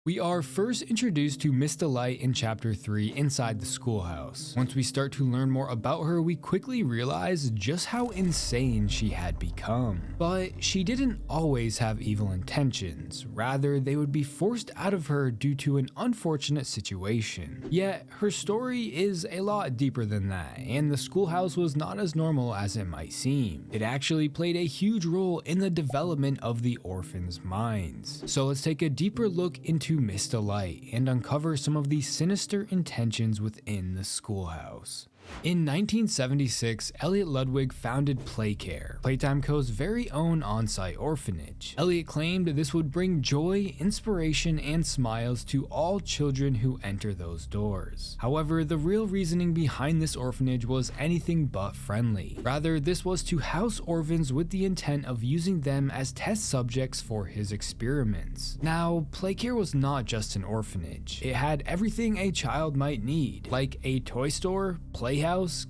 We are first introduced to Miss Delight in Chapter 3 inside the schoolhouse. Once we start to learn more about her, we quickly realize just how insane she had become. But she didn't always have evil intentions, rather they would be forced out of her due to an unfortunate situation. Yet, her story is a lot deeper than that, and the schoolhouse was not as normal as it might seem. It actually played a huge role in the development of the orphans' minds. So let's take a deeper look into Miss Delight and uncover some of the sinister intentions within the schoolhouse. In 1976, Elliot Ludwig founded Playcare, Playtime Co.'s very own on-site orphanage. Elliot claimed this would bring joy, inspiration, and smiles to all children who enter those doors. However, the real reasoning behind this orphanage was anything but friendly. Rather, this was to house orphans with the intent of using them as test subjects for his experiments. Now, Playcare was not just an orphanage. It had everything a child might need, like a toy store, playhouse,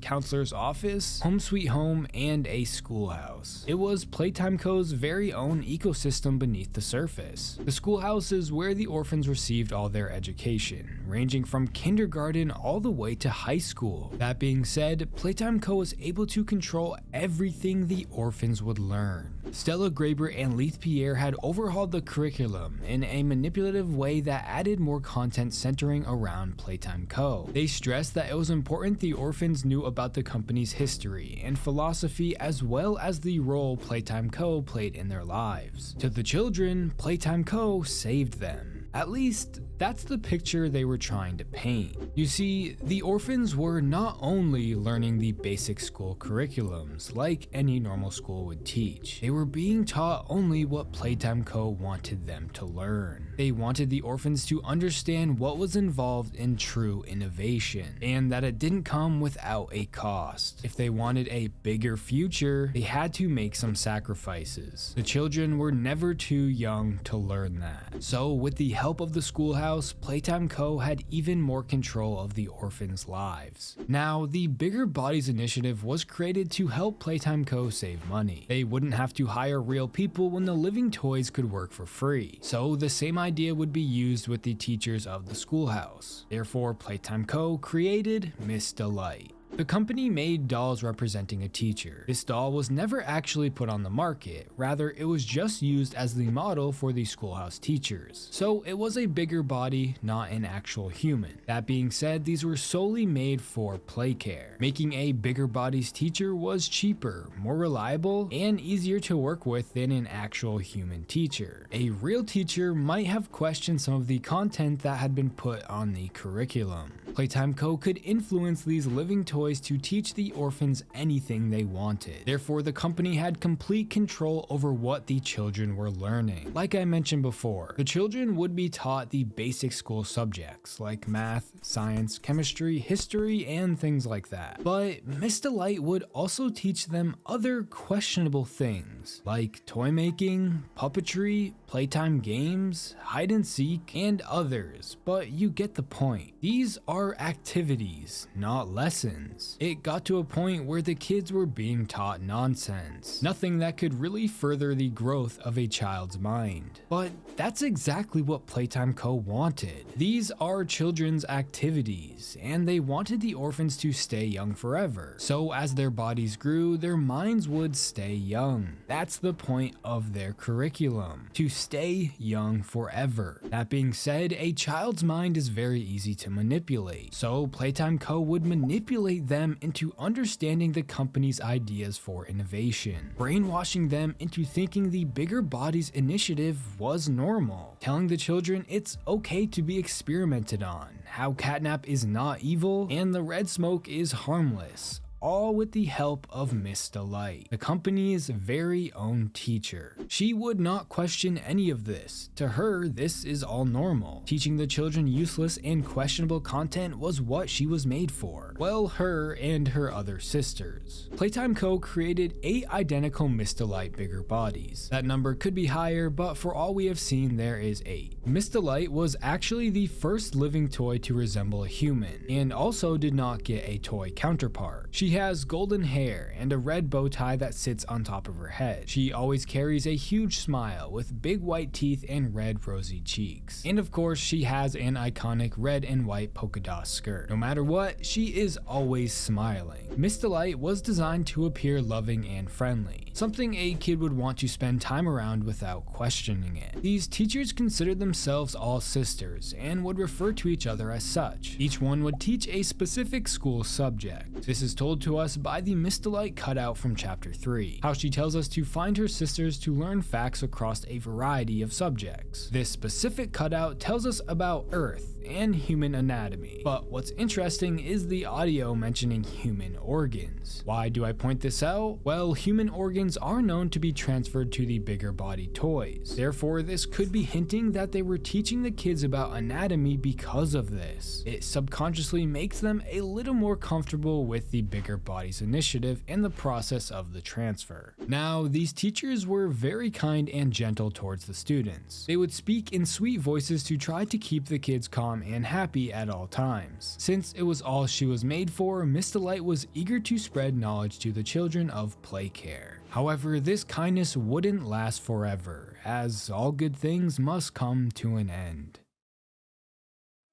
counselor's office, home sweet home, and a schoolhouse. It was Playtime Co.'s very own ecosystem beneath the surface. The schoolhouse is where the orphans received all their education, ranging from kindergarten all the way to high school. That being said, Playtime Co. was able to control everything the orphans would learn. Stella Graber and Leith Pierre had overhauled the curriculum in a manipulative way that added more content centering around Playtime Co. They stressed that it was important the orphans knew about the company's history and philosophy, as well as the role Playtime Co. played in their lives. To the children, Playtime Co. saved them. At least, that's the picture they were trying to paint. You see, the orphans were not only learning the basic school curriculums like any normal school would teach, they were being taught only what Playtime Co. wanted them to learn. They wanted the orphans to understand what was involved in true innovation, and that it didn't come without a cost. If they wanted a bigger future, they had to make some sacrifices. The children were never too young to learn that. So with the help of the schoolhouse, Playtime Co. had even more control of the orphans' lives. Now, the Bigger Bodies initiative was created to help Playtime Co. save money. They wouldn't have to hire real people when the living toys could work for free. So the same idea would be used with the teachers of the schoolhouse. Therefore, Playtime Co. created Miss Delight. The company made dolls representing a teacher. This doll was never actually put on the market, rather it was just used as the model for the schoolhouse teachers. So it was a bigger body, not an actual human. That being said, these were solely made for Playcare. Making a Bigger Bodies teacher was cheaper, more reliable, and easier to work with than an actual human teacher. A real teacher might have questioned some of the content that had been put on the curriculum. Playtime Co. could influence these living toys to teach the orphans anything they wanted. Therefore, the company had complete control over what the children were learning. Like I mentioned before, the children would be taught the basic school subjects like math, science, chemistry, history, and things like that. But Miss Delight would also teach them other questionable things like toy making, puppetry, playtime games, hide and seek, and others. But you get the point. These are activities, not lessons. It got to a point where the kids were being taught nonsense, nothing that could really further the growth of a child's mind. But that's exactly what Playtime Co. wanted. These are children's activities, and they wanted the orphans to stay young forever. So as their bodies grew, their minds would stay young. That's the point of their curriculum, to stay young forever. That being said, a child's mind is very easy to manipulate. So Playtime Co. would manipulate them into understanding the company's ideas for innovation, brainwashing them into thinking the Bigger Bodies initiative was normal, telling the children it's okay to be experimented on, how catnap is not evil, and the red smoke is harmless. All with the help of Miss Delight, the company's very own teacher. She would not question any of this. To her, this is all normal. Teaching the children useless and questionable content was what she was made for. Well, her and her other sisters. Playtime Co. created 8 identical Miss Delight Bigger Bodies. That number could be higher, but for all we have seen, there is 8. Miss Delight was actually the first living toy to resemble a human, and also did not get a toy counterpart. She She has golden hair and a red bow tie that sits on top of her head. She always carries a huge smile with big white teeth and red rosy cheeks. And of course, she has an iconic red and white polka dot skirt. No matter what, she is always smiling. Miss Delight was designed to appear loving and friendly, something a kid would want to spend time around without questioning it. These teachers considered themselves all sisters and would refer to each other as such. Each one would teach a specific school subject. This is told to us by the Miss Delight cutout from chapter 3, how she tells us to find her sisters to learn facts across a variety of subjects. This specific cutout tells us about Earth and human anatomy, but what's interesting is the audio mentioning human organs. Why do I point this out? Well, human organs are known to be transferred to the bigger body toys. Therefore, this could be hinting that they were teaching the kids about anatomy because of this. It subconsciously makes them a little more comfortable with the bigger bodies initiative and the process of the transfer. Now, these teachers were very kind and gentle towards the students. They would speak in sweet voices to try to keep the kids calm and happy at all times. Since it was all she was made for, Miss Delight was eager to spread knowledge to the children of Playcare. However, this kindness wouldn't last forever, as all good things must come to an end.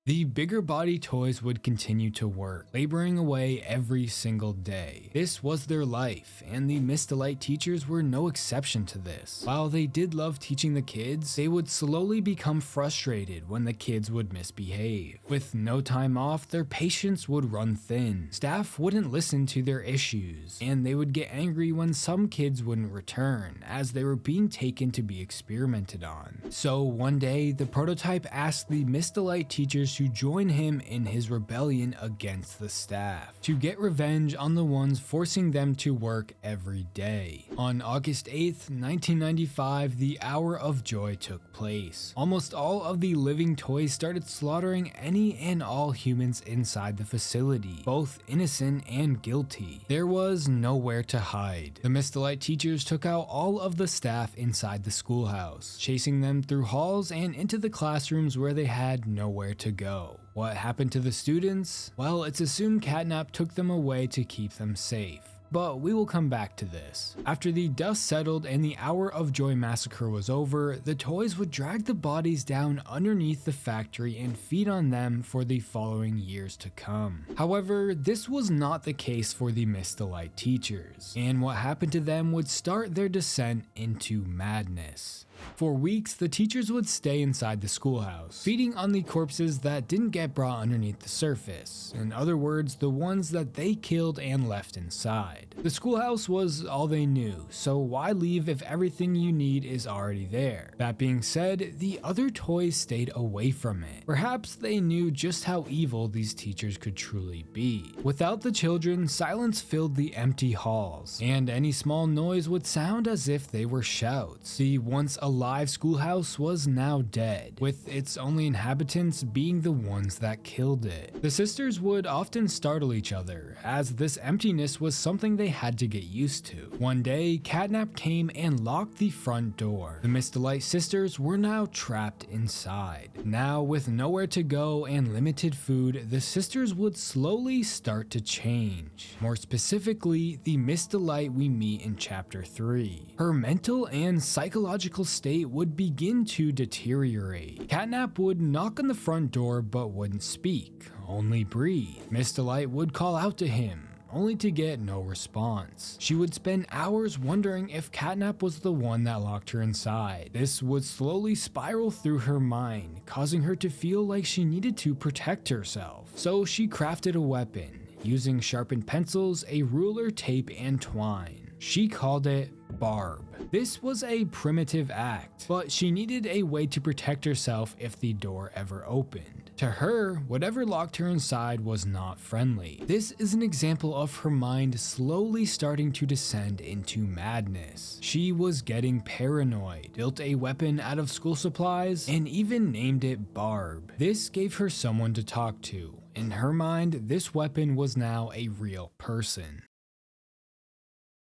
The bigger body toys would continue to work, laboring away every single day. This was their life, and the Miss Delight teachers were no exception to this. While they did love teaching the kids, they would slowly become frustrated when the kids would misbehave. With no time off, their patience would run thin. Staff wouldn't listen to their issues, and they would get angry when some kids wouldn't return, as they were being taken to be experimented on. So one day, the prototype asked the Miss Delight teachers to join him in his rebellion against the staff, to get revenge on the ones forcing them to work every day. On August 8th, 1995, the Hour of Joy took place. Almost all of the living toys started slaughtering any and all humans inside the facility, both innocent and guilty. There was nowhere to hide. The Miss Delight teachers took out all of the staff inside the schoolhouse, chasing them through halls and into the classrooms where they had nowhere to go. What happened to the students? Well, it's assumed Catnap took them away to keep them safe, but we will come back to this. After the dust settled and the Hour of Joy massacre was over, the toys would drag the bodies down underneath the factory and feed on them for the following years to come. However, this was not the case for the Miss Delight teachers, and what happened to them would start their descent into madness. For weeks, the teachers would stay inside the schoolhouse, feeding on the corpses that didn't get brought underneath the surface. In other words, the ones that they killed and left inside. The schoolhouse was all they knew, so why leave if everything you need is already there? That being said, the other toys stayed away from it. Perhaps they knew just how evil these teachers could truly be. Without the children, silence filled the empty halls, and any small noise would sound as if they were shouts. The once alive schoolhouse was now dead, with its only inhabitants being the ones that killed it. The sisters would often startle each other, as this emptiness was something they had to get used to. One day, Catnap came and locked the front door. The Miss Delight sisters were now trapped inside. Now, with nowhere to go and limited food, the sisters would slowly start to change. More specifically, the Miss Delight we meet in chapter 3. Her mental and psychological state would begin to deteriorate. Catnap would knock on the front door but wouldn't speak, only breathe. Miss Delight would call out to him, only to get no response. She would spend hours wondering if Catnap was the one that locked her inside. This would slowly spiral through her mind, causing her to feel like she needed to protect herself. So she crafted a weapon, using sharpened pencils, a ruler, tape, and twine. She called it Barb. This was a primitive act, but she needed a way to protect herself if the door ever opened. To her, whatever locked her inside was not friendly. This is an example of her mind slowly starting to descend into madness. She was getting paranoid, built a weapon out of school supplies, and even named it Barb. This gave her someone to talk to. In her mind, this weapon was now a real person.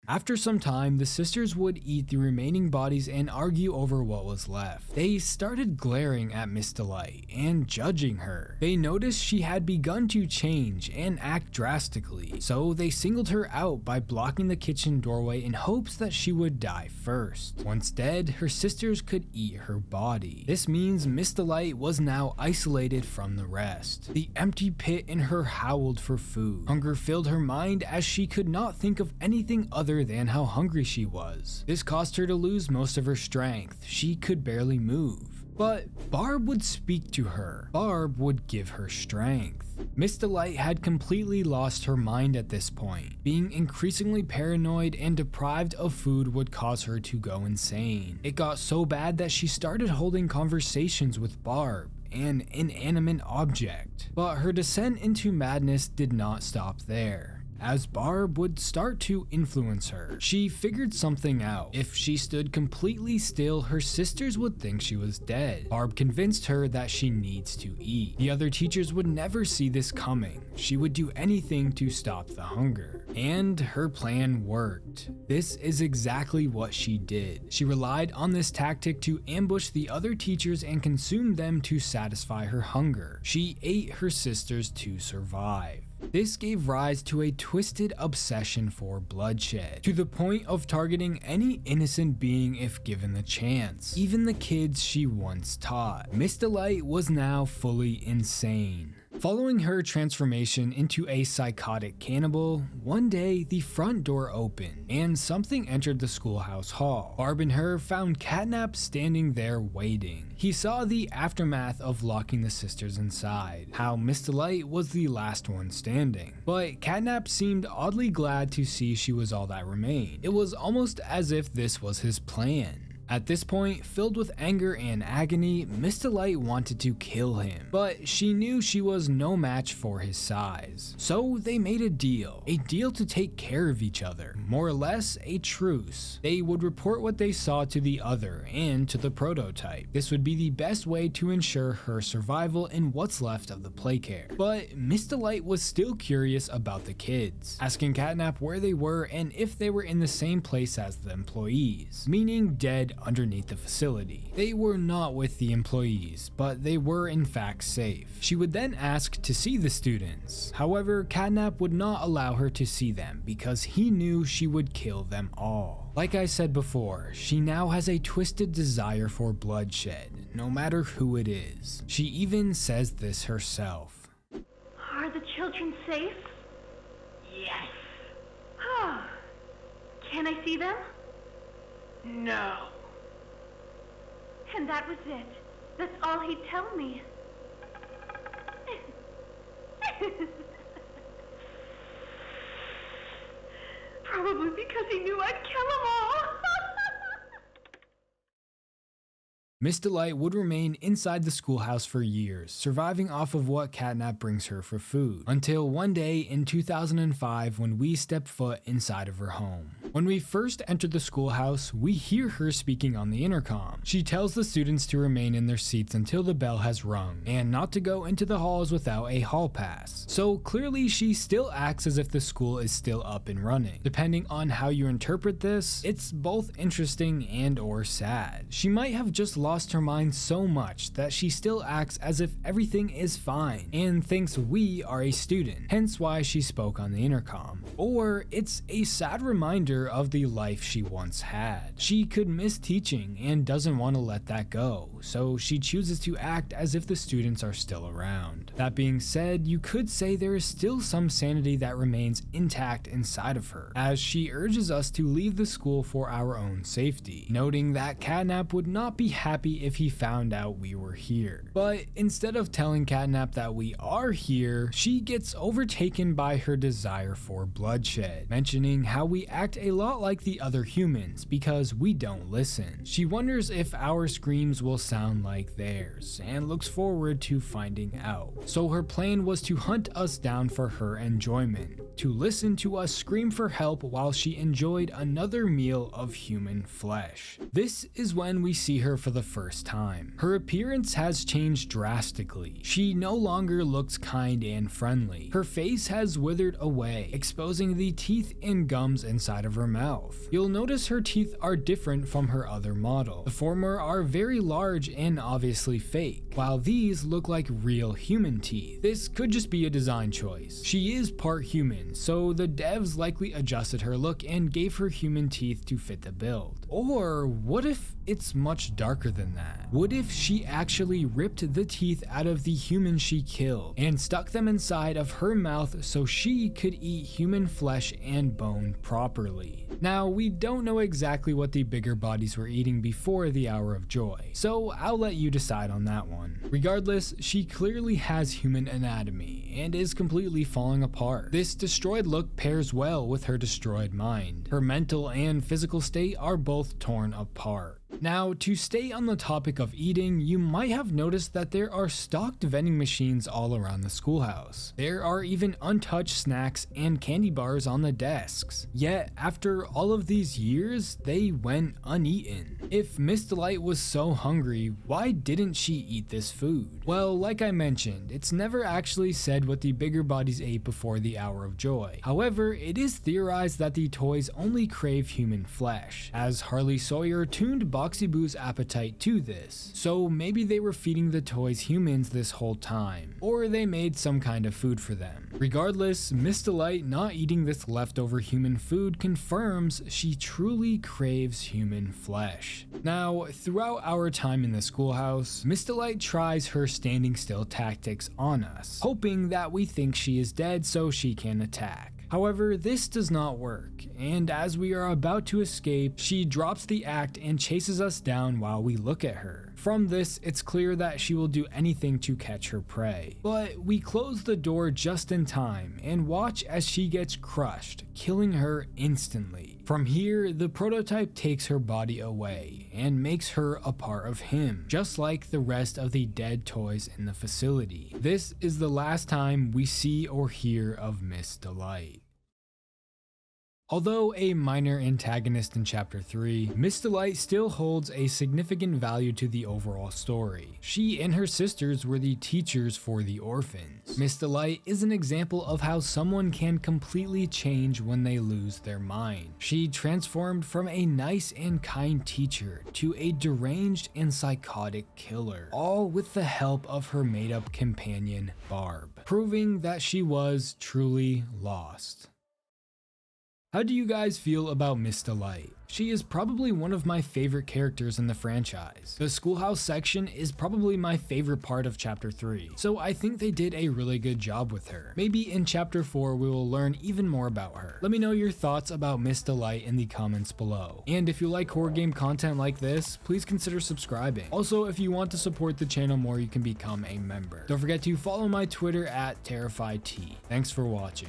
After some time, the sisters would eat the remaining bodies and argue over what was left. They started glaring at Miss Delight and judging her. They noticed she had begun to change and act drastically, so they singled her out by blocking the kitchen doorway in hopes that she would die first. Once dead, her sisters could eat her body. This means Miss Delight was now isolated from the rest. The empty pit in her howled for food. Hunger filled her mind as she could not think of anything other than how hungry she was. This caused her to lose most of her strength. She could barely move. But Barb would speak to her. Barb would give her strength. Miss Delight had completely lost her mind at this point. Being increasingly paranoid and deprived of food would cause her to go insane. It got so bad that she started holding conversations with Barb, an inanimate object. But her descent into madness did not stop there. As Barb would start to influence her, she figured something out. If she stood completely still, her sisters would think she was dead. Barb convinced her that she needs to eat. The other teachers would never see this coming. She would do anything to stop the hunger. And her plan worked. This is exactly what she did. She relied on this tactic to ambush the other teachers and consume them to satisfy her hunger. She ate her sisters to survive. This gave rise to a twisted obsession for bloodshed, to the point of targeting any innocent being if given the chance, even the kids she once taught. Miss Delight was now fully insane. Following her transformation into a psychotic cannibal, one day the front door opened and something entered the schoolhouse hall. Barb and her found Catnap standing there waiting. He saw the aftermath of locking the sisters inside, how Miss Delight was the last one standing. But Catnap seemed oddly glad to see she was all that remained. It was almost as if this was his plan. At this point, filled with anger and agony, Miss Delight wanted to kill him, but she knew she was no match for his size. So they made a deal to take care of each other, more or less a truce. They would report what they saw to the other and to the prototype. This would be the best way to ensure her survival in what's left of the playcare. But Miss Delight was still curious about the kids, asking Catnap where they were and if they were in the same place as the employees, meaning dead underneath the facility. They were not with the employees, but they were in fact safe. She would then ask to see the students. However, Catnap would not allow her to see them because he knew she would kill them all. Like I said before, she now has a twisted desire for bloodshed, no matter who it is. She even says this herself. Are the children safe? Yes. Can I see them? No. And that was it. That's all he'd tell me. Probably because he knew I'd kill them all. Miss Delight would remain inside the schoolhouse for years, surviving off of what Catnap brings her for food, until one day in 2005 when we step foot inside of her home. When we first enter the schoolhouse, we hear her speaking on the intercom. She tells the students to remain in their seats until the bell has rung, and not to go into the halls without a hall pass. So clearly she still acts as if the school is still up and running. Depending on how you interpret this, it's both interesting and or sad. She might have just lost her mind so much that she still acts as if everything is fine and thinks we are a student, hence why she spoke on the intercom. Or it's a sad reminder of the life she once had. She could miss teaching and doesn't want to let that go, so she chooses to act as if the students are still around. That being said, you could say there is still some sanity that remains intact inside of her, as she urges us to leave the school for our own safety, noting that Catnap would not be happy if he found out we were here. But instead of telling Catnap that we are here, she gets overtaken by her desire for bloodshed, mentioning how we act a lot like the other humans because we don't listen. She wonders if our screams will sound like theirs, and looks forward to finding out. So her plan was to hunt us down for her enjoyment, to listen to us scream for help while she enjoyed another meal of human flesh. This is when we see her for the first time. Her appearance has changed drastically. She no longer looks kind and friendly. Her face has withered away, exposing the teeth and gums inside of of her mouth. You'll notice her teeth are different from her other model. The former are very large and obviously fake, while these look like real human teeth. This could just be a design choice. She is part human, so the devs likely adjusted her look and gave her human teeth to fit the build. Or what if it's much darker than that? What if she actually ripped the teeth out of the human she killed and stuck them inside of her mouth so she could eat human flesh and bone properly? Now, we don't know exactly what the bigger bodies were eating before the Hour of Joy, so I'll let you decide on that one. Regardless, she clearly has human anatomy and is completely falling apart. This destroyed look pairs well with her destroyed mind. Her mental and physical state are both torn apart. Now, to stay on the topic of eating, you might have noticed that there are stocked vending machines all around the schoolhouse. There are even untouched snacks and candy bars on the desks. Yet, after all of these years, they went uneaten. If Miss Delight was so hungry, why didn't she eat this food? Well, like I mentioned, it's never actually said what the bigger bodies ate before the Hour of Joy. However, it is theorized that the toys only crave human flesh, as Harley Sawyer tuned Boxy Boo's appetite to this, so maybe they were feeding the toys humans this whole time, or they made some kind of food for them. Regardless, Miss Delight not eating this leftover human food confirms she truly craves human flesh. Now, throughout our time in the schoolhouse, Miss Delight tries her standing still tactics on us, hoping that we think she is dead so she can attack. However, this does not work, and as we are about to escape, she drops the act and chases us down while we look at her. From this, it's clear that she will do anything to catch her prey. But we close the door just in time and watch as she gets crushed, killing her instantly. From here, the prototype takes her body away and makes her a part of him, just like the rest of the dead toys in the facility. This is the last time we see or hear of Miss Delight. Although a minor antagonist in Chapter 3, Miss Delight still holds a significant value to the overall story. She and her sisters were the teachers for the orphans. Miss Delight is an example of how someone can completely change when they lose their mind. She transformed from a nice and kind teacher to a deranged and psychotic killer, all with the help of her made-up companion, Barb, proving that she was truly lost. How do you guys feel about Miss Delight? She is probably one of my favorite characters in the franchise. The schoolhouse section is probably my favorite part of Chapter 3, so I think they did a really good job with her. Maybe in Chapter 4 we will learn even more about her. Let me know your thoughts about Miss Delight in the comments below. And if you like horror game content like this, please consider subscribing. Also, if you want to support the channel more, you can become a member. Don't forget to follow my Twitter at TerrifyT. Thanks for watching.